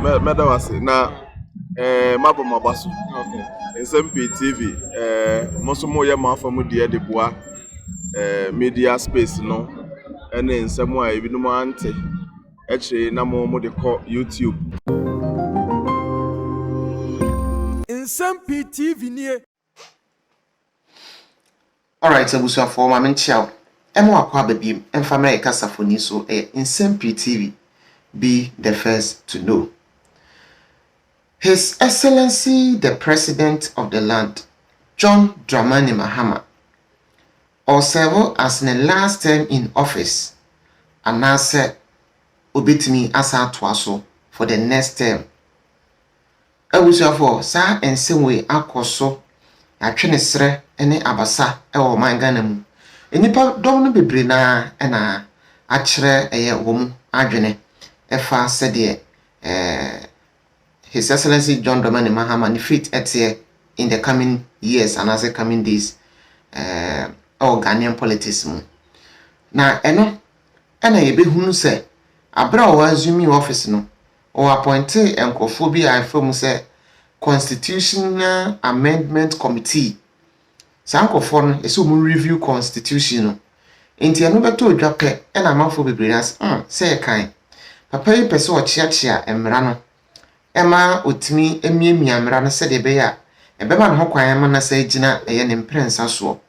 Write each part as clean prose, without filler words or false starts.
medawase na mabo mabaso. Okay. Nsem-Pii TV mosomo ye mafamu de boa media space no ene nsemu a ebinum ante eche na mo de call YouTube. Nsem-Pii TV nie. Alright, so busu afọ ma menchiao. Emo akwa babiem emfamra e kasafoni so Nsem-Pii TV. Be the first to know. His Excellency the President of the land, John Dramani Mahama, or serve as the last term in office, and now say obitimi asa twaso for the next term. Ebusuafo sa ensemwe akoso atwene sre ene abasa ewo mangana mu. Enipa dom no bebre na na akire eye wo mu adwene efa sede His Excellency John Dramani Mahama ni fit etie in the coming years and as the coming days Ghanaian politics mu. Na eno ena yebehunu se abra o assume office no o appointe enkofo bi afam se Constitutional Amendment Committee. Sankofo no eso mu review constitution no. Enti eno beto odwape ena amafo bebre as se kan. Papa yi pese o chiachia emra no. Emma utimi emiemi amra no se de be ya. Ebeba no ho kwan ma na se gina eye ne mprensa so.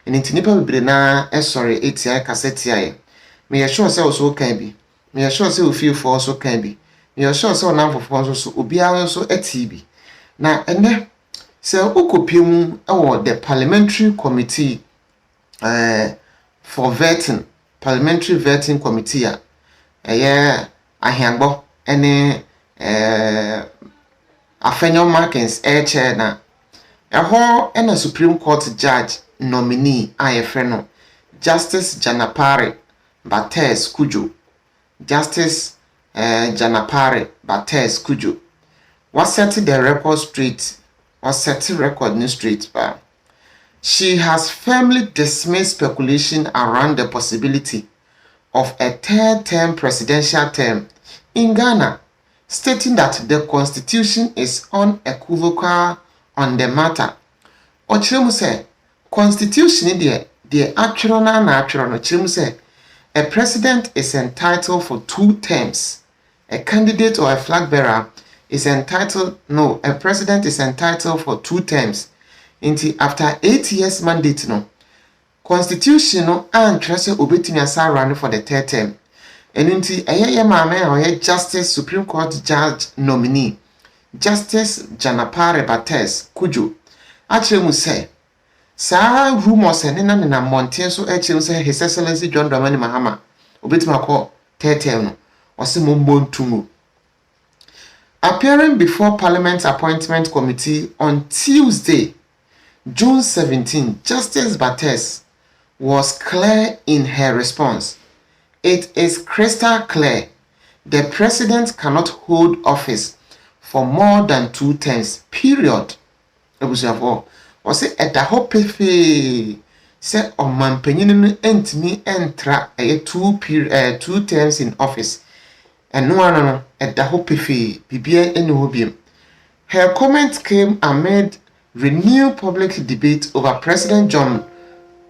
Enti nipa bebre na esori etia kaseti aye. Me ye sure se o so kan bi. Me ye sure se o feel for so kan bi. Me ye sure se o nan fofo so obiara so eti bi. Na ene se okopiem ewo the parliamentary committee for vetting, parliamentary vetting committee a eye ahiagbo ene Afenyo Markins chair na eho ena Supreme Court judge nominee ayefreno Justice Janapare Bates Kujo. Justice Janapare Bates Kujo was set the record straight, was set record new straight bar. She has firmly dismissed speculation around the possibility of a third term presidential term in Ghana, stating that the constitution is unequivocal on the matter. Ochiremu say constitution in the actual na natural no chiremu say a president is entitled for 2 terms. A candidate or a flag bearer is entitled a president is entitled for 2 terms. Until after 8 years mandate no constitution no antrese obetimi asa run for the 3rd term. And until a mama Justice Supreme Court Judge nominee Justice Janapare Bates Kujo achemu say sa rumors enena na mountain so achemu say His Excellency John Dramani Mahama obetimi akọ 3rd term no osimombo ntumu. Appearing before Parliament Appointment Committee on Tuesday, June 17, Justice Bates was clear in her response. It is crystal clear the president cannot hold office for more than 2 terms, period. Ebusuafo, o se edaho pefe se omampanyin no entimi entra 2 terms in office. And no edaho pefe bibia eni ho biem. Her comment came amid renewed public debate over President John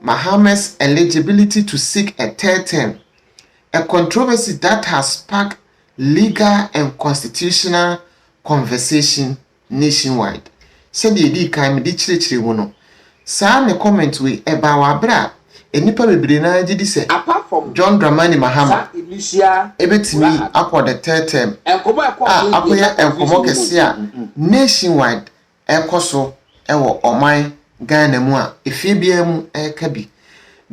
Mahama's eligibility to seek a 3rd term, a controversy that has sparked legal and constitutional conversation nationwide. Said the di kan me di chire wo no. Sa ne comment we eba wa bra enipa bebre na gidi se Apart from John Dramani Mahama ebetimi akọ the 3rd term. Akoya enkomo kese a nationwide ekoso ewo oman Ghana mu a efie mu ekabi.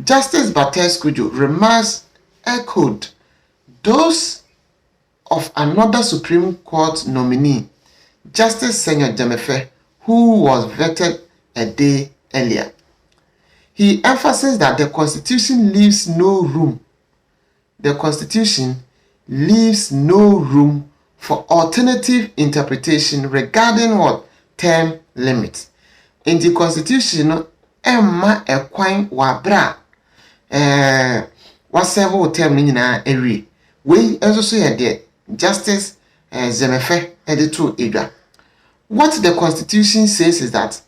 Justice Bates Kujo remarks echoed those of another Supreme Court nominee, Justice Senyor Jamefe, who was vetted a day earlier. He emphasized that the Constitution leaves no room. The Constitution leaves no room for alternative interpretation regarding what term limits. In the Constitution, Emma Ekwan Wabra was several term in we also say there Justice Nsem-Pii editor Ega. What the Constitution says is that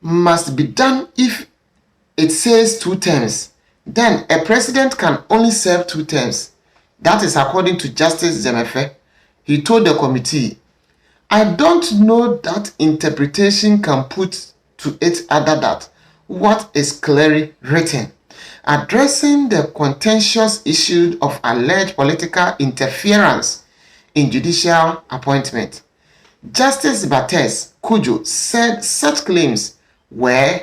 must be done if it says 2 terms. Then a president can only serve 2 terms. That is according to Justice Nsem-Pii. He told the committee, I don't know that interpretation can put to it other that what is clearly written. Addressing the contentious issue of alleged political interference in judicial appointment, Justice Bates Kujo said such claims were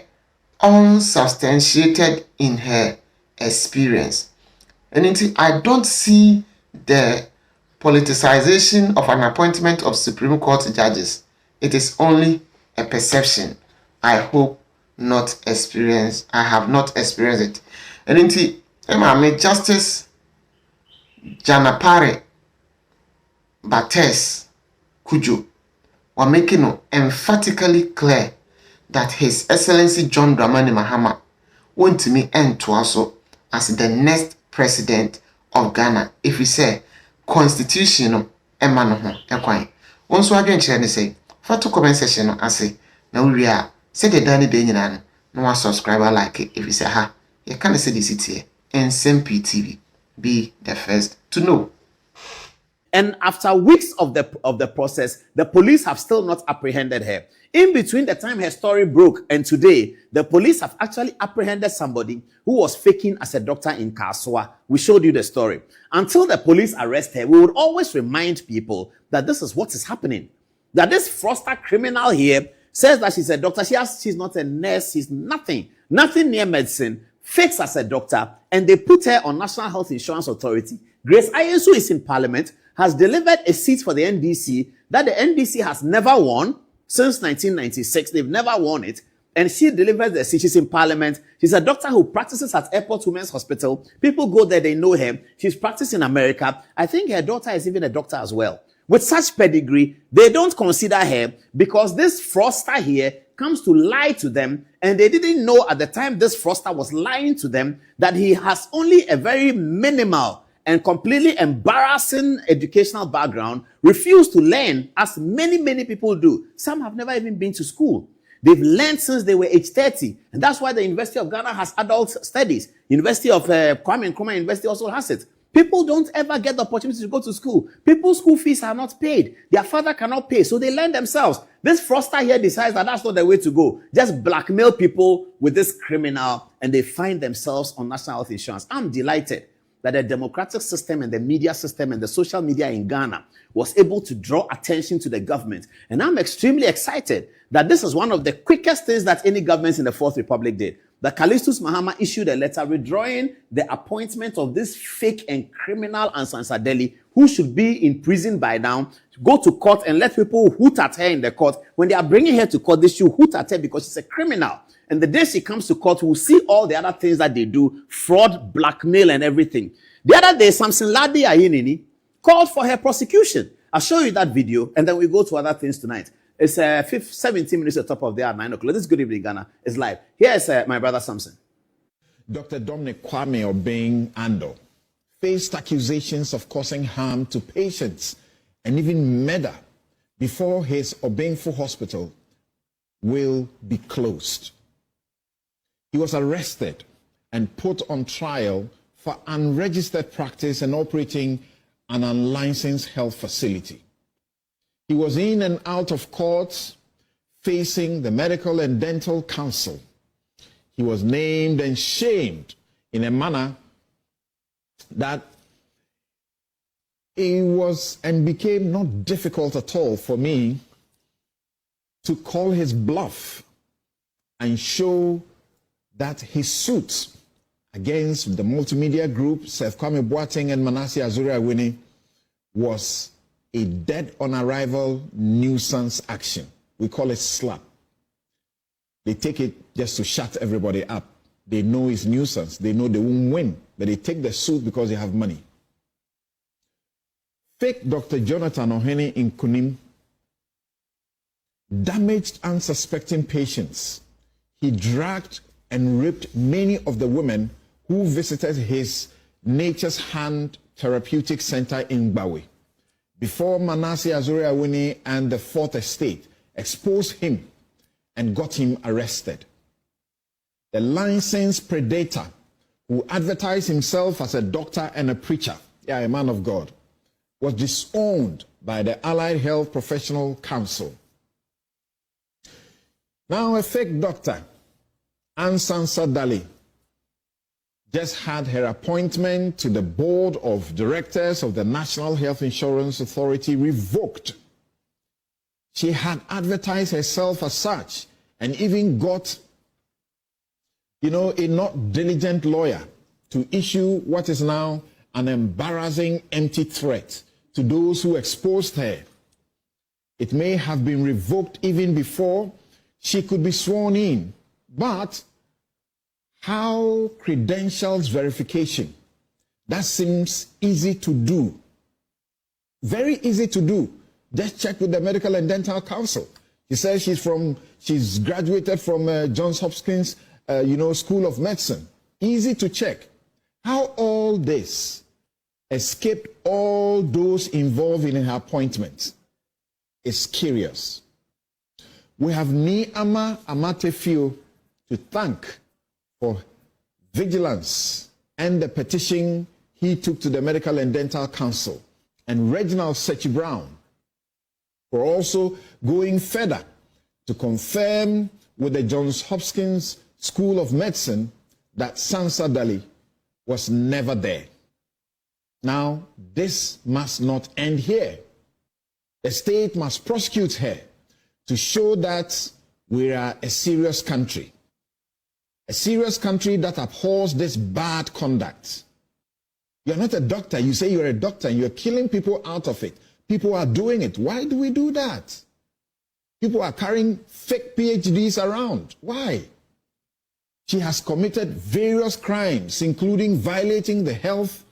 unsubstantiated in her experience. And I don't see the politicization of an appointment of Supreme Court judges. It is only a perception. I hope not experience. I have not experienced it. And Justice Janapare Bates Kujo were making it emphatically clear that His Excellency John Dramani Mahama won't me end to also as the next president of Ghana if we say constitution emano ho ekwan. Onso adwen kire ne say fa to comment section no ase na we a say the dani de nyina no wa subscribe like if you say ha you can say this here Nsem-Pii TV. Be the first to know. And after weeks of the process, the police have still not apprehended her. In between the time her story broke and today, the police have actually apprehended somebody who was faking as a doctor in Kaswa. We showed you the story. Until the police arrest her, we would always remind people that this is what is happening. That this fraudster criminal here says that she's a doctor. She's not a nurse. She's nothing near medicine. Fakes as a doctor, and they put her on National Health Insurance Authority. Grace Ayensu is in Parliament, has delivered a seat for the NDC that the NDC has never won since 1996. They've never won it. And she delivers the seat. She's in Parliament. She's a doctor who practices at Airport Women's Hospital. People go there, they know her. She's practiced in America. I think her daughter is even a doctor as well. With such pedigree, they don't consider her because this fraudster here comes to lie to them, and they didn't know at the time this fraudster was lying to them that he has only a very minimal and completely embarrassing educational background, refused to learn as many people do. Some have never even been to school. They've learned since they were age 30, and that's why the University of Ghana has adult studies. University of Kwame Nkrumah University also has it. People don't ever get the opportunity to go to school. People's school fees are not paid. Their father cannot pay, so they learn themselves. This fraudster here decides that that's not the way to go. Just blackmail people with this criminal, and they find themselves on National Health Insurance. I'm delighted that the democratic system and the media system and the social media in Ghana was able to draw attention to the government. And I'm extremely excited that this is one of the quickest things that any government in the Fourth Republic did. The Callistus Mahama issued a letter withdrawing the appointment of this fake and criminal Ansan Sadeli, who should be in prison by now, go to court and let people hoot at her in the court. When they are bringing her to court, they should hoot at her because she's a criminal. And the day she comes to court, we'll see all the other things that they do, fraud, blackmail, and everything. The other day, Samson Ladi Ayinini called for her prosecution. I'll show you that video, and then we go to other things tonight. It's 17 minutes at the top of the hour, 9 o'clock. This is Good Evening Ghana. It's live. Here is my brother Samson. Dr. Dominic Kwame Obeng Ando faced accusations of causing harm to patients and even murder before his Obengfo Hospital will be closed. He was arrested and put on trial for unregistered practice and operating an unlicensed health facility. He was in and out of court facing the Medical and Dental Council. He was named and shamed in a manner that it was and became not difficult at all for me to call his bluff and show that his suit against the multimedia group, Seth Kwame Boateng and Manasseh Azuri-Awini, was a dead on arrival nuisance action. We call it SLAP. They take it just to shut everybody up. They know it's nuisance. They know they won't win, but they take the suit because they have money. Fake Dr. Jonathan Ohene in Kunim damaged unsuspecting patients. He dragged and raped many of the women who visited his Nature's Hand Therapeutic Center in Bawe. before Manasseh Azuri-Awuni and the Fourth Estate exposed him and got him arrested. The licensed predator who advertised himself as a doctor and a preacher, a man of God, was disowned by the Allied Health Professional Council. Now a fake doctor, Nsem-Pii, just had her appointment to the board of directors of the National Health Insurance Authority revoked. She had advertised herself as such and even got, a not diligent lawyer to issue what is now an embarrassing empty threat to those who exposed her. It may have been revoked even before she could be sworn in, but how credentials verification? That seems easy to do. Very easy to do. Just check with the Medical and Dental Council. She says she's graduated from Johns Hopkins, School of Medicine. Easy to check. How all this escaped all those involved in her appointment is curious. We have Niama Amatefio to thank for vigilance and the petition he took to the Medical and Dental Council, and Reginald Sechi Brown for also going further to confirm with the Johns Hopkins School of Medicine that Nsem-Pii was never there. Now, this must not end here. The state must prosecute her to show that we are a serious country. A serious country that abhors this bad conduct. You're not a doctor. You say you're a doctor and you're killing people out of it. People are doing it. Why do we do that? People are carrying fake PhDs around. Why? She has committed various crimes, including violating the Health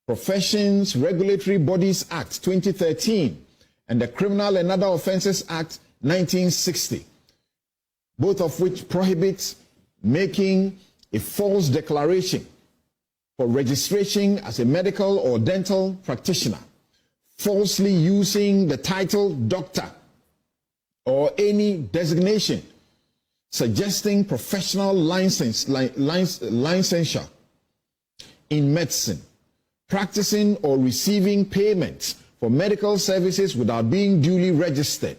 Professions Regulatory Bodies Act 2013 and the Criminal and Other Offences Act 1960, both of which prohibit making a false declaration for registration as a medical or dental practitioner, falsely using the title doctor or any designation suggesting professional licensure in medicine, practicing or receiving payments for medical services without being duly registered,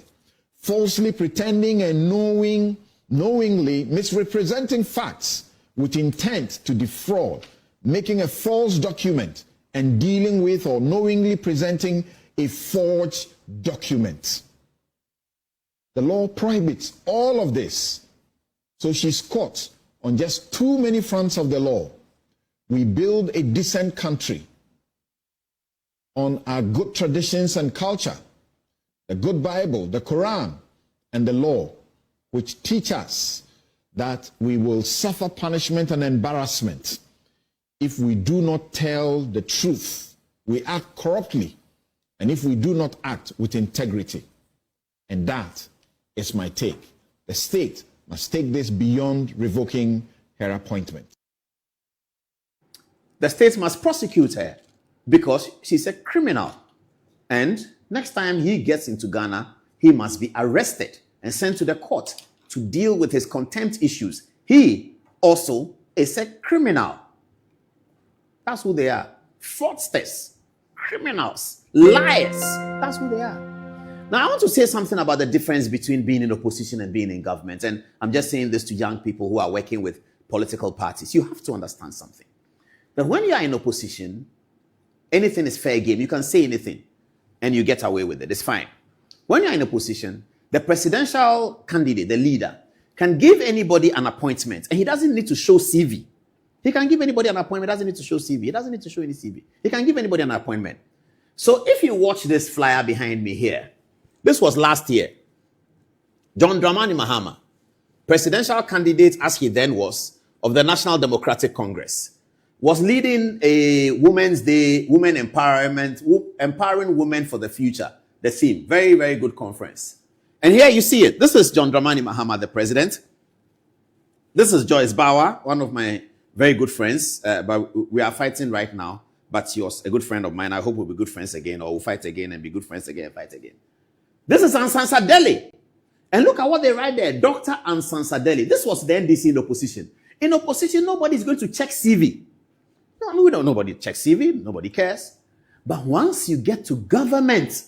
falsely pretending and knowingly misrepresenting facts with intent to defraud, making a false document, and dealing with or knowingly presenting a forged document. The law prohibits all of this. So she's caught on just too many fronts of the law. We build a decent country on our good traditions and culture, the good Bible, the Quran, and the law, which teach us that we will suffer punishment and embarrassment if we do not tell the truth, we act corruptly, and if we do not act with integrity. And that is my take. The state must take this beyond revoking her appointment. The state must prosecute her because she's a criminal. And next time he gets into Ghana, he must be arrested and sent to the court to deal with his contempt issues. He also is a criminal. That's who they are. Fraudsters, criminals, liars. That's who they are. Now, I want to say something about the difference between being in opposition and being in government. And I'm just saying this to young people who are working with political parties. You have to understand something. That when you are in opposition, anything is fair game. You can say anything and you get away with it. It's fine. When you're in opposition, the presidential candidate, the leader, can give anybody an appointment and he doesn't need to show CV. He can give anybody an appointment, doesn't need to show CV. He doesn't need to show any CV. He can give anybody an appointment. So if you watch this flyer behind me here, this was last year. John Dramani Mahama, presidential candidate as he then was, of the National Democratic Congress, was leading a Women's Day, Women Empowerment, Empowering Women for the Future, the theme. Very, very good conference. And here you see it. This is John Dramani Mahama, the president. This is Joyce Bauer, one of my very good friends, but we are fighting right now. but he was a good friend of mine. I hope we'll be good friends again, or we'll fight again and be good friends again and fight again. This is Ansansadeli. And look at what they write there. Dr. Ansansadeli. This was the NDC in opposition. In opposition, nobody is going to check CV. No, we don't. Nobody checks CV. Nobody cares. But once you get to government,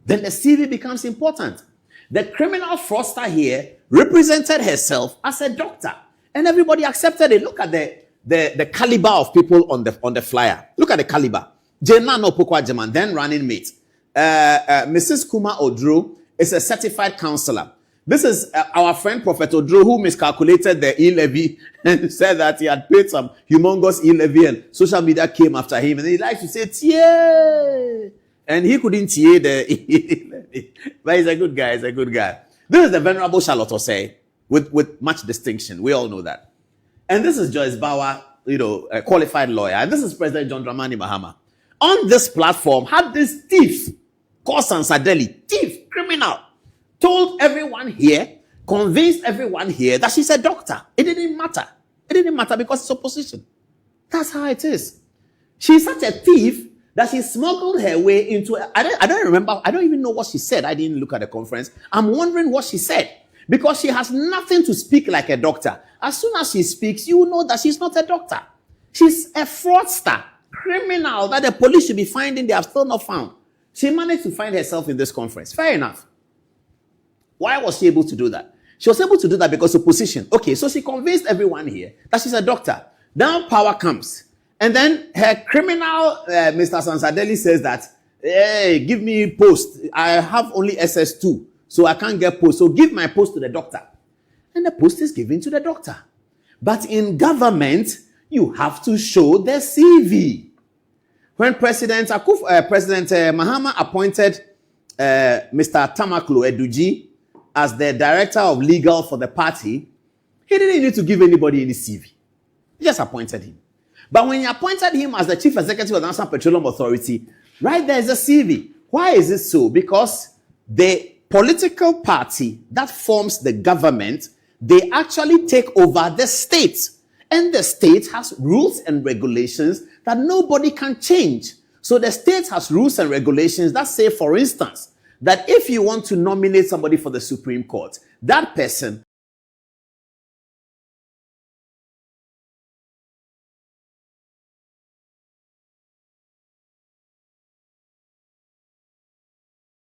then the CV becomes important. The criminal fraudster here represented herself as a doctor, and everybody accepted it. Look at the caliber of people on the flyer. Look at the caliber. Jenna no Pokwajaman, then running mate. Mrs. Kuma Odro is a certified counselor. This is our friend Prophet Odro, who miscalculated the e-levy and said that he had paid some humongous e-levy, and social media came after him, and he likes to say "Tie," and he couldn't tie the e-levy. But he's a good guy. He's a good guy. This is the Venerable Charlotte Osei with much distinction. We all know that. And this is Joyce Bauer, a qualified lawyer. And this is President John Dramani Mahama. On this platform, had this thief, called Ansansadeli, thief, criminal, told everyone here, convinced everyone here that she's a doctor. It didn't matter. It didn't matter because it's opposition. That's how it is. She's such a thief that she smuggled her way into, I don't remember, I don't even know what she said. I didn't look at the conference. I'm wondering what she said, because she has nothing to speak like a doctor. As soon as she speaks, you know that she's not a doctor. She's a fraudster, criminal that the police should be finding. They have still not found. She managed to find herself in this conference. Fair enough. Why was she able to do that? She was able to do that because of position. Okay, so she convinced everyone here that she's a doctor. Now power comes. And then her criminal, Mr. Ansansadeli, says that, hey, give me post. I have only SS2, so I can't get post. So give my post to the doctor. And the post is given to the doctor. But in government, you have to show the CV. When President Mahama appointed Mr. Tamaklo Eduji as the director of legal for the party, he didn't need to give anybody any CV. He just appointed him. But when he appointed him as the chief executive of the National Petroleum Authority, right there is a CV. Why is it so? Because the political party that forms the government, they actually take over the state. And the state has rules and regulations that nobody can change. So the state has rules and regulations that say, for instance, that if you want to nominate somebody for the Supreme Court, that person